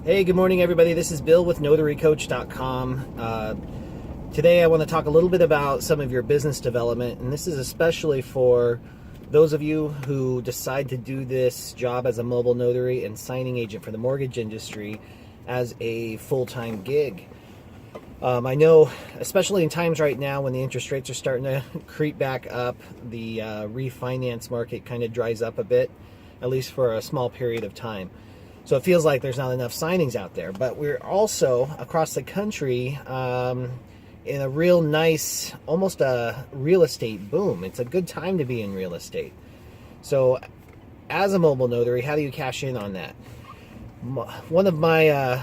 Hey, good morning, everybody. This is Bill with NotaryCoach.com. Today I want to talk a little bit about some of your business development, and this is especially for those of you who decide to do this job as a mobile notary and signing agent for the mortgage industry as a full-time gig. I know, especially in times right now when the interest rates are starting to creep back up, the refinance market kind of dries up a bit, at least for a small period of time. So it feels like there's not enough signings out there. But we're also, across the country, in a real nice, almost a real estate boom. It's a good time to be in real estate. So as a mobile notary, how do you cash in on that? One of my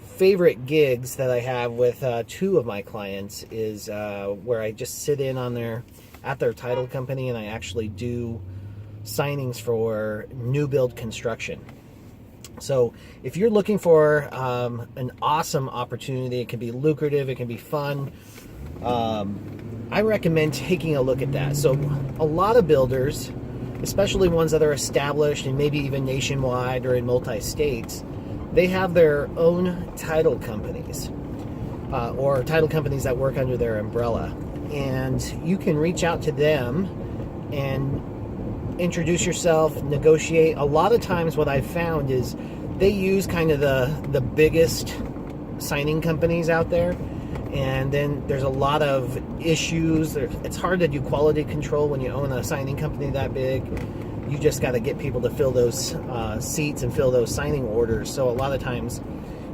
favorite gigs that I have with two of my clients is where I just sit in on at their title company, and I actually do signings for new build construction. So if you're looking for an awesome opportunity, it can be lucrative, it can be fun, I recommend taking a look at that. So a lot of builders, especially ones that are established and maybe even nationwide or in multi-states, they have their own title companies or title companies that work under their umbrella. And you can reach out to them and introduce yourself, negotiate. A lot of times what I've found is they use kind of the biggest signing companies out there, and then there's a lot of issues. It's hard to do quality control when you own a signing company that big. You just got to get people to fill those seats and fill those signing orders. So a lot of times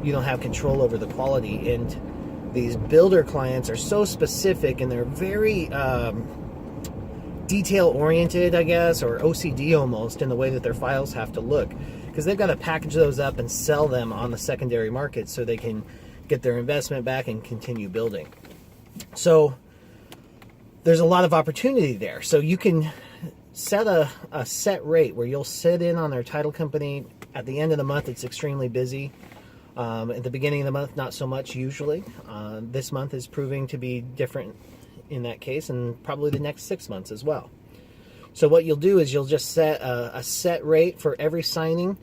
you don't have control over the quality, and these builder clients are so specific, and they're very detail-oriented, I guess, or OCD almost, in the way that their files have to look, because they've got to package those up and sell them on the secondary market so they can get their investment back and continue building. So there's a lot of opportunity there. So you can set a set rate where you'll sit in on their title company. At the end of the month, it's extremely busy. At the beginning of the month, not so much usually. This month is proving to be different in that case, and probably the next 6 months as well. So what you'll do is you'll just set a set rate for every signing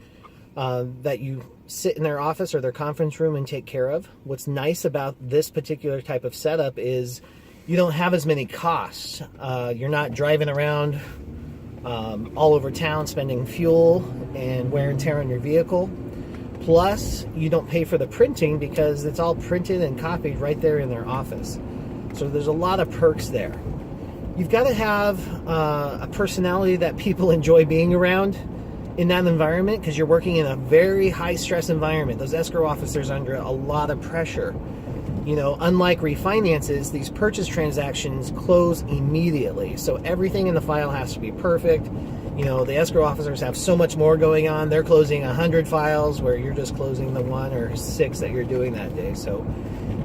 that you sit in their office or their conference room and take care of. What's nice about this particular type of setup is you don't have as many costs. You're not driving around all over town spending fuel and wear and tear on your vehicle. Plus, you don't pay for the printing because it's all printed and copied right there in their office. So there's a lot of perks there. You've got to have a personality that people enjoy being around in that environment, because you're working in a very high-stress environment. Those escrow officers are under a lot of pressure. You know, unlike refinances, these purchase transactions close immediately. So everything in the file has to be perfect. You know, the escrow officers have so much more going on. They're closing 100 files where you're just closing the 1 or 6 that you're doing that day. So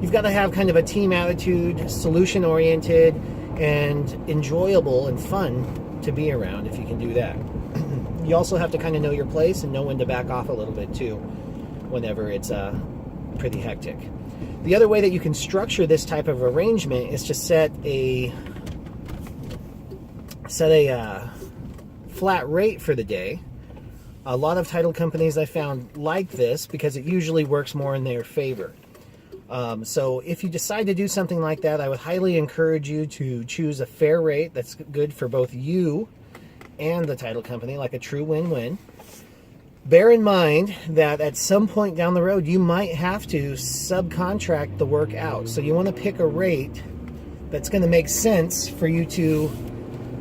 you've got to have kind of a team attitude, solution-oriented, and enjoyable and fun to be around if you can do that. You also have to kind of know your place and know when to back off a little bit too, whenever it's pretty hectic. The other way that you can structure this type of arrangement is to set a flat rate for the day. A lot of title companies I found like this because it usually works more in their favor. So if you decide to do something like that, I would highly encourage you to choose a fair rate that's good for both you and the title company, like a true win-win. Bear in mind that at some point down the road, you might have to subcontract the work out. So you want to pick a rate that's going to make sense for you to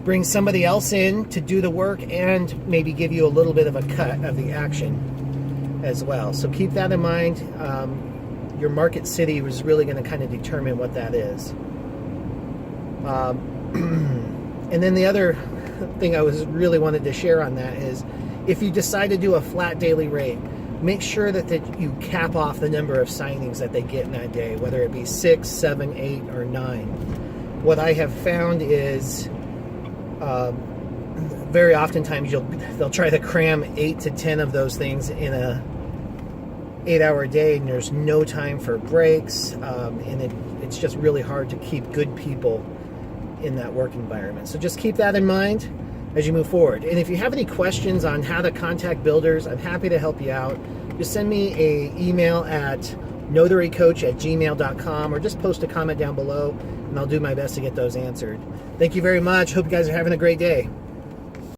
bring somebody else in to do the work and maybe give you a little bit of a cut of the action as well. So keep that in mind. Your market city is really going to kind of determine what that is. And then the other thing I really wanted to share on that is, if you decide to do a flat daily rate, make sure that you cap off the number of signings that they get in that day, whether it be 6, 7, 8, or 9. What I have found is very oftentimes they'll try to cram 8 to 10 of those things in a 8-hour day, and there's no time for breaks, and it's just really hard to keep good people in that work environment. So just keep that in mind as you move forward. And if you have any questions on how to contact builders, I'm happy to help you out. just send me an email at notarycoach@gmail.com, or just post a comment down below, and I'll do my best to get those answered. Thank you very much. Hope you guys are having a great day.